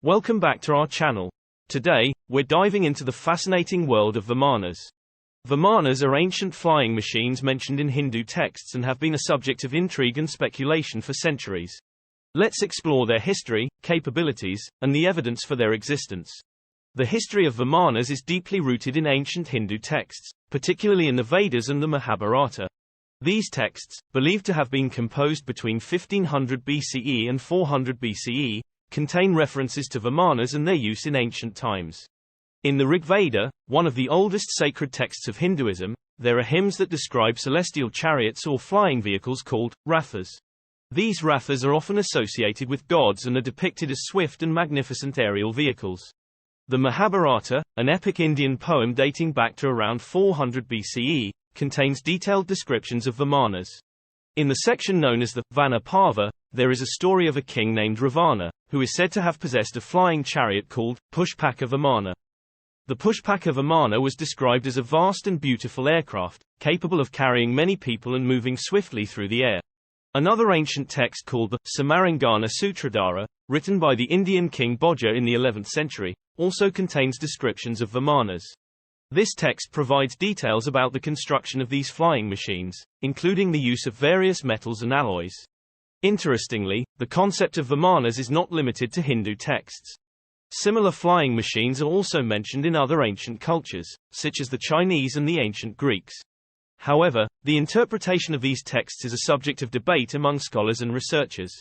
Welcome back to our channel. Today, we're diving into the fascinating world of Vimanas. Vimanas are ancient flying machines mentioned in Hindu texts and have been a subject of intrigue and speculation for centuries. Let's explore their history, capabilities, and the evidence for their existence. The history of Vimanas is deeply rooted in ancient Hindu texts, particularly in the Vedas and the Mahabharata. These texts, believed to have been composed between 1500 BCE and 400 BCE, contain references to Vimanas and their use in ancient times. In the Rig Veda, one of the oldest sacred texts of Hinduism, there are hymns that describe celestial chariots or flying vehicles called rathas. These rathas are often associated with gods and are depicted as swift and magnificent aerial vehicles. The Mahabharata, an epic Indian poem dating back to around 400 BCE, contains detailed descriptions of Vimanas. In the section known as the Vana Parva, there is a story of a king named Ravana, who is said to have possessed a flying chariot called Pushpaka Vimana. The Pushpaka Vimana was described as a vast and beautiful aircraft, capable of carrying many people and moving swiftly through the air. Another ancient text called the Samarangana Sutradhara, written by the Indian king Bhoja in the 11th century, also contains descriptions of Vimanas. This text provides details about the construction of these flying machines, including the use of various metals and alloys. Interestingly, the concept of Vimanas is not limited to Hindu texts. Similar flying machines are also mentioned in other ancient cultures, such as the Chinese and the ancient Greeks. However, the interpretation of these texts is a subject of debate among scholars and researchers.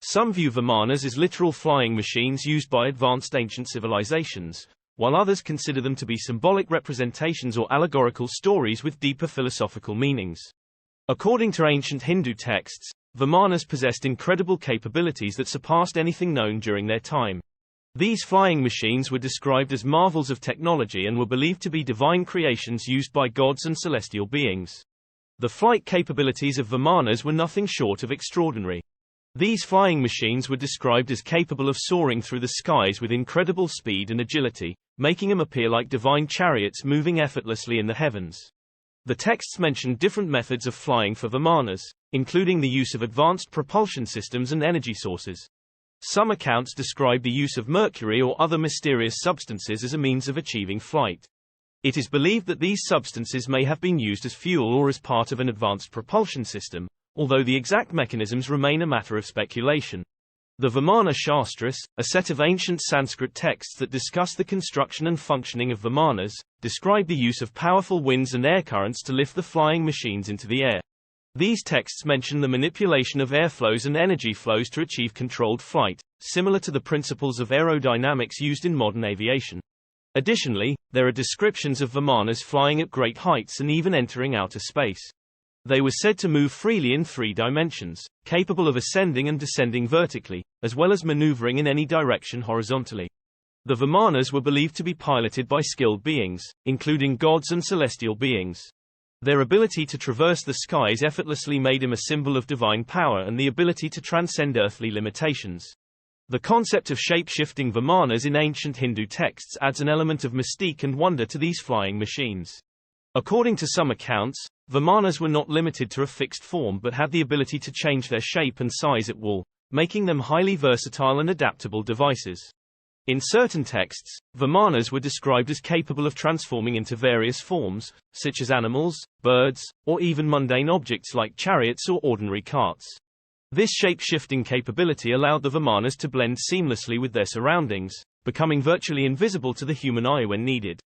Some view Vimanas as literal flying machines used by advanced ancient civilizations, while others consider them to be symbolic representations or allegorical stories with deeper philosophical meanings. According to ancient Hindu texts, Vimanas possessed incredible capabilities that surpassed anything known during their time. These flying machines were described as marvels of technology and were believed to be divine creations used by gods and celestial beings. The flight capabilities of Vimanas were nothing short of extraordinary. These flying machines were described as capable of soaring through the skies with incredible speed and agility, making them appear like divine chariots moving effortlessly in the heavens. The texts mention different methods of flying for Vimanas, including the use of advanced propulsion systems and energy sources. Some accounts describe the use of mercury or other mysterious substances as a means of achieving flight. It is believed that these substances may have been used as fuel or as part of an advanced propulsion system, although the exact mechanisms remain a matter of speculation. The Vimana Shastras, a set of ancient Sanskrit texts that discuss the construction and functioning of Vimanas, describe the use of powerful winds and air currents to lift the flying machines into the air. These texts mention the manipulation of airflows and energy flows to achieve controlled flight, similar to the principles of aerodynamics used in modern aviation. Additionally, there are descriptions of Vimanas flying at great heights and even entering outer space. They were said to move freely in 3 dimensions, capable of ascending and descending vertically, as well as maneuvering in any direction horizontally. The Vimanas were believed to be piloted by skilled beings, including gods and celestial beings. Their ability to traverse the skies effortlessly made them a symbol of divine power and the ability to transcend earthly limitations. The concept of shape-shifting Vimanas in ancient Hindu texts adds an element of mystique and wonder to these flying machines. According to some accounts, Vimanas were not limited to a fixed form but had the ability to change their shape and size at will, making them highly versatile and adaptable devices. In certain texts, Vimanas were described as capable of transforming into various forms, such as animals, birds, or even mundane objects like chariots or ordinary carts. This shape-shifting capability allowed the Vimanas to blend seamlessly with their surroundings, becoming virtually invisible to the human eye when needed.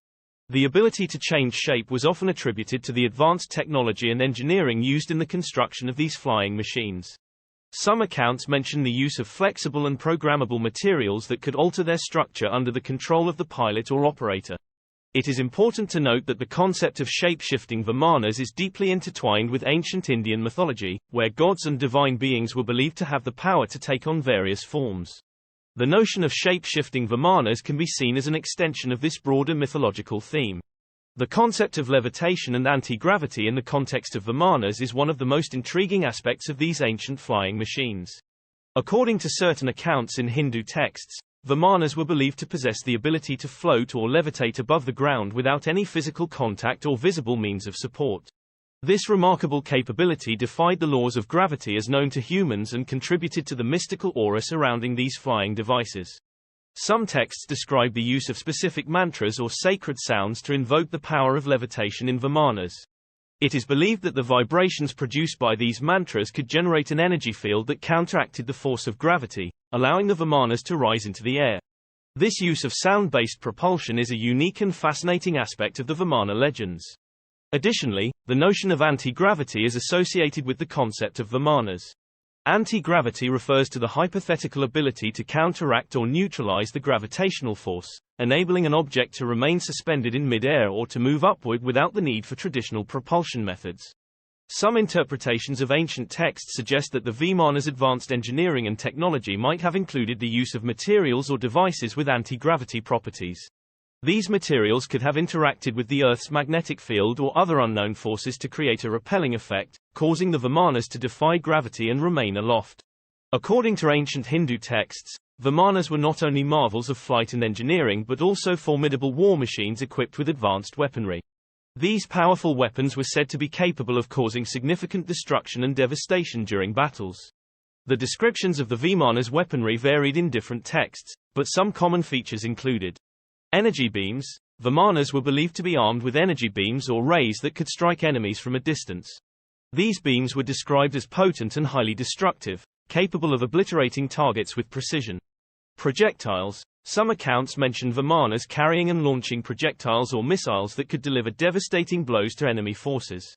The ability to change shape was often attributed to the advanced technology and engineering used in the construction of these flying machines. Some accounts mention the use of flexible and programmable materials that could alter their structure under the control of the pilot or operator. It is important to note that the concept of shape-shifting Vimanas is deeply intertwined with ancient Indian mythology, where gods and divine beings were believed to have the power to take on various forms. The notion of shape-shifting Vimanas can be seen as an extension of this broader mythological theme. The concept of levitation and anti-gravity in the context of Vimanas is one of the most intriguing aspects of these ancient flying machines. According to certain accounts in Hindu texts, Vimanas were believed to possess the ability to float or levitate above the ground without any physical contact or visible means of support. This remarkable capability defied the laws of gravity as known to humans and contributed to the mystical aura surrounding these flying devices. Some texts describe the use of specific mantras or sacred sounds to invoke the power of levitation in vimanas. It is believed that the vibrations produced by these mantras could generate an energy field that counteracted the force of gravity, allowing the vimanas to rise into the air. This use of sound-based propulsion is a unique and fascinating aspect of the Vimana legends. Additionally, the notion of anti-gravity is associated with the concept of vimanas. Anti-gravity refers to the hypothetical ability to counteract or neutralize the gravitational force, enabling an object to remain suspended in mid-air or to move upward without the need for traditional propulsion methods. Some interpretations of ancient texts suggest that the Vimana's advanced engineering and technology might have included the use of materials or devices with anti-gravity properties. These materials could have interacted with the Earth's magnetic field or other unknown forces to create a repelling effect, causing the vimanas to defy gravity and remain aloft. According to ancient Hindu texts, vimanas were not only marvels of flight and engineering but also formidable war machines equipped with advanced weaponry. These powerful weapons were said to be capable of causing significant destruction and devastation during battles. The descriptions of the vimanas' weaponry varied in different texts, but some common features included energy beams. Vimanas were believed to be armed with energy beams or rays that could strike enemies from a distance. These beams were described as potent and highly destructive, capable of obliterating targets with precision. Projectiles. Some accounts mention vimanas carrying and launching projectiles or missiles that could deliver devastating blows to enemy forces.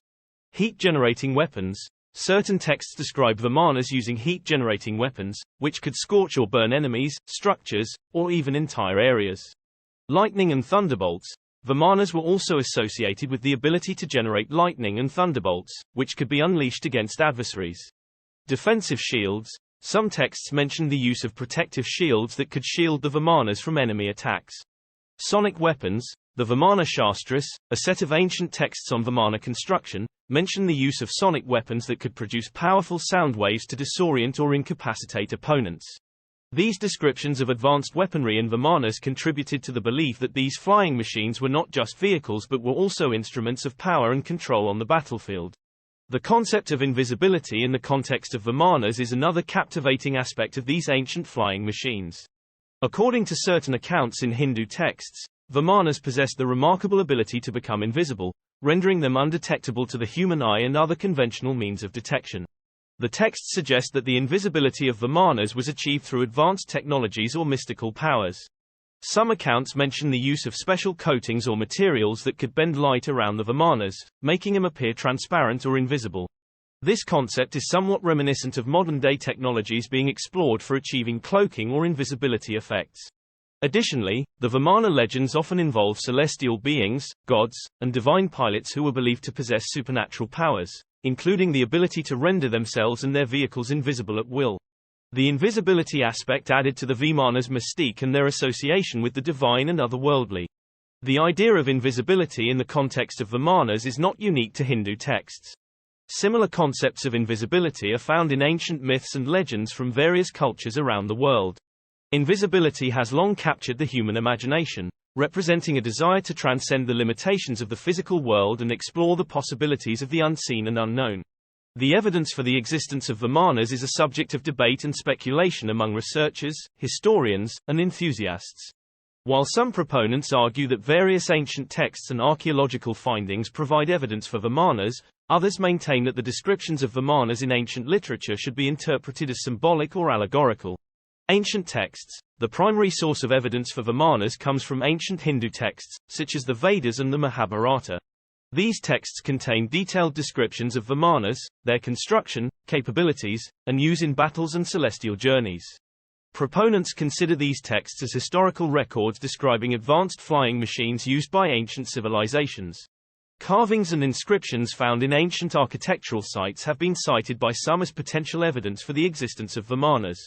Heat-generating weapons. Certain texts describe vimanas using heat-generating weapons, which could scorch or burn enemies, structures, or even entire areas. Lightning and thunderbolts. Vimanas were also associated with the ability to generate lightning and thunderbolts, which could be unleashed against adversaries. Defensive shields. Some texts mention the use of protective shields that could shield the vimanas from enemy attacks. Sonic weapons. The Vimana Shastras, a set of ancient texts on Vimana construction, mention the use of sonic weapons that could produce powerful sound waves to disorient or incapacitate opponents. These descriptions of advanced weaponry in vimanas contributed to the belief that these flying machines were not just vehicles but were also instruments of power and control on the battlefield. The concept of invisibility in the context of vimanas is another captivating aspect of these ancient flying machines. According to certain accounts in Hindu texts, vimanas possessed the remarkable ability to become invisible, rendering them undetectable to the human eye and other conventional means of detection. The texts suggest that the invisibility of vimanas was achieved through advanced technologies or mystical powers. Some accounts mention the use of special coatings or materials that could bend light around the vimanas, making them appear transparent or invisible. This concept is somewhat reminiscent of modern-day technologies being explored for achieving cloaking or invisibility effects. Additionally, the Vimana legends often involve celestial beings, gods, and divine pilots who were believed to possess supernatural powers, including the ability to render themselves and their vehicles invisible at will. The invisibility aspect added to the Vimana's mystique and their association with the divine and otherworldly. The idea of invisibility in the context of Vimanas is not unique to Hindu texts. Similar concepts of invisibility are found in ancient myths and legends from various cultures around the world. Invisibility has long captured the human imagination, representing a desire to transcend the limitations of the physical world and explore the possibilities of the unseen and unknown. The evidence for the existence of Vimanas is a subject of debate and speculation among researchers, historians, and enthusiasts. While some proponents argue that various ancient texts and archaeological findings provide evidence for Vimanas, others maintain that the descriptions of Vimanas in ancient literature should be interpreted as symbolic or allegorical. Ancient texts. The primary source of evidence for Vimanas comes from ancient Hindu texts, such as the Vedas and the Mahabharata. These texts contain detailed descriptions of Vimanas, their construction, capabilities, and use in battles and celestial journeys. Proponents consider these texts as historical records describing advanced flying machines used by ancient civilizations. Carvings and inscriptions found in ancient architectural sites have been cited by some as potential evidence for the existence of Vimanas.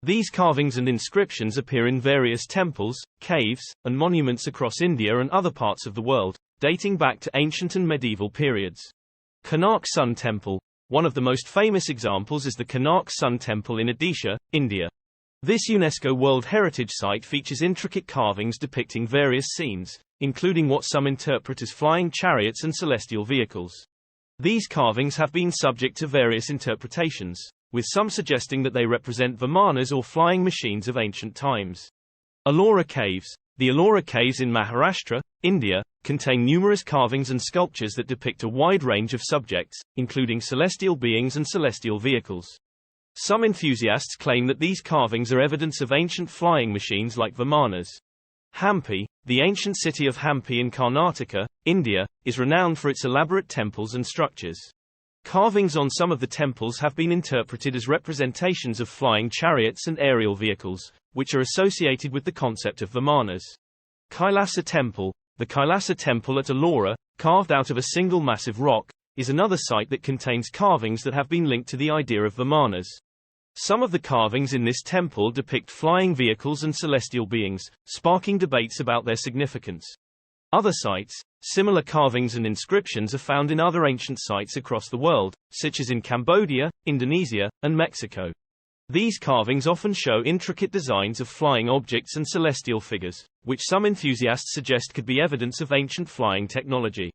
These carvings and inscriptions appear in various temples, caves, and monuments across India and other parts of the world, dating back to ancient and medieval periods. Konark Sun Temple. One of the most famous examples is the Konark Sun Temple in Odisha, India. This UNESCO World Heritage Site features intricate carvings depicting various scenes, including what some interpret as flying chariots and celestial vehicles. These carvings have been subject to various interpretations, with some suggesting that they represent Vimanas or flying machines of ancient times. Ellora Caves. The Ellora Caves in Maharashtra, India, contain numerous carvings and sculptures that depict a wide range of subjects, including celestial beings and celestial vehicles. Some enthusiasts claim that these carvings are evidence of ancient flying machines like vimanas. Hampi, the ancient city of Hampi in Karnataka, India, is renowned for its elaborate temples and structures. Carvings on some of the temples have been interpreted as representations of flying chariots and aerial vehicles, which are associated with the concept of vimanas. Kailasa Temple. The Kailasa Temple at Ellora, carved out of a single massive rock, is another site that contains carvings that have been linked to the idea of vimanas. Some of the carvings in this temple depict flying vehicles and celestial beings, sparking debates about their significance. Other sites, similar carvings and inscriptions are found in other ancient sites across the world, such as in Cambodia, Indonesia, and Mexico. These carvings often show intricate designs of flying objects and celestial figures, which some enthusiasts suggest could be evidence of ancient flying technology.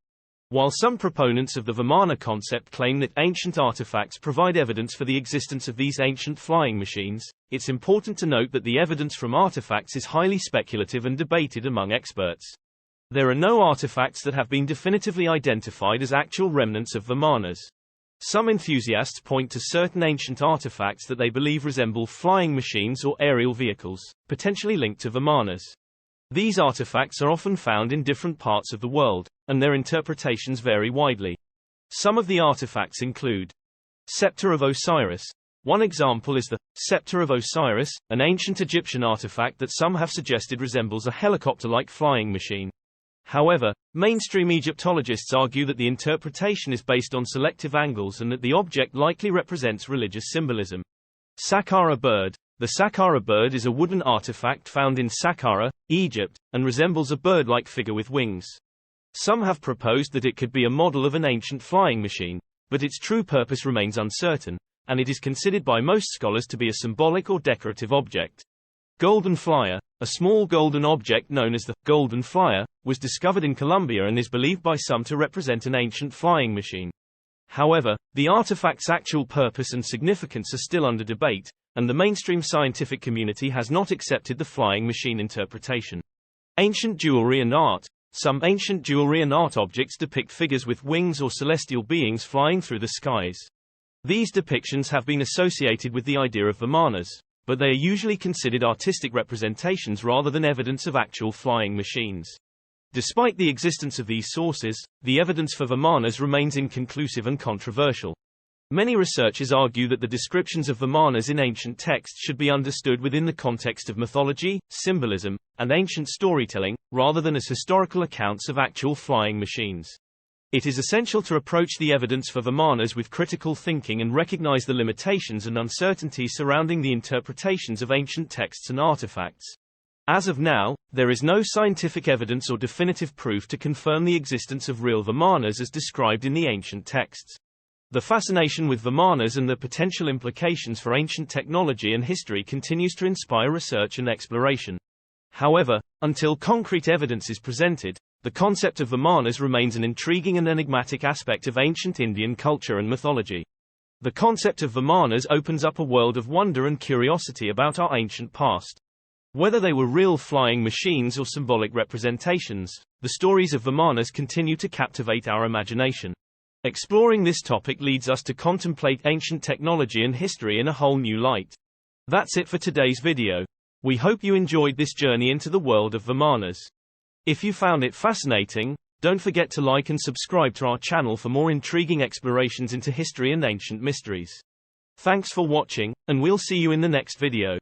While some proponents of the Vimana concept claim that ancient artifacts provide evidence for the existence of these ancient flying machines, it's important to note that the evidence from artifacts is highly speculative and debated among experts. There are no artifacts that have been definitively identified as actual remnants of vimanas. Some enthusiasts point to certain ancient artifacts that they believe resemble flying machines or aerial vehicles, potentially linked to vimanas. These artifacts are often found in different parts of the world, and their interpretations vary widely. Some of the artifacts include Scepter of Osiris. One example is the Scepter of Osiris, an ancient Egyptian artifact that some have suggested resembles a helicopter-like flying machine. However, mainstream Egyptologists argue that the interpretation is based on selective angles and that the object likely represents religious symbolism. Saqqara bird. The Saqqara bird is a wooden artifact found in Saqqara, Egypt, and resembles a bird-like figure with wings. Some have proposed that it could be a model of an ancient flying machine, but its true purpose remains uncertain, and it is considered by most scholars to be a symbolic or decorative object. Golden flyer. A small golden object known as the golden flyer was discovered in Colombia and is believed by some to represent an ancient flying machine. However, the artifact's actual purpose and significance are still under debate, and the mainstream scientific community has not accepted the flying machine interpretation. Ancient jewelry and art. Some ancient jewelry and art objects depict figures with wings or celestial beings flying through the skies. These depictions have been associated with the idea of vimanas, but they are usually considered artistic representations rather than evidence of actual flying machines. Despite the existence of these sources, the evidence for vimanas remains inconclusive and controversial. Many researchers argue that the descriptions of vimanas in ancient texts should be understood within the context of mythology, symbolism, and ancient storytelling, rather than as historical accounts of actual flying machines. It is essential to approach the evidence for vimanas with critical thinking and recognize the limitations and uncertainties surrounding the interpretations of ancient texts and artifacts. As of now, there is no scientific evidence or definitive proof to confirm the existence of real vimanas as described in the ancient texts. The fascination with vimanas and their potential implications for ancient technology and history continues to inspire research and exploration. However, until concrete evidence is presented, the concept of vimanas remains an intriguing and enigmatic aspect of ancient Indian culture and mythology. The concept of vimanas opens up a world of wonder and curiosity about our ancient past. Whether they were real flying machines or symbolic representations, the stories of vimanas continue to captivate our imagination. Exploring this topic leads us to contemplate ancient technology and history in a whole new light. That's it for today's video. We hope you enjoyed this journey into the world of vimanas. If you found it fascinating, don't forget to like and subscribe to our channel for more intriguing explorations into history and ancient mysteries. Thanks for watching, and we'll see you in the next video.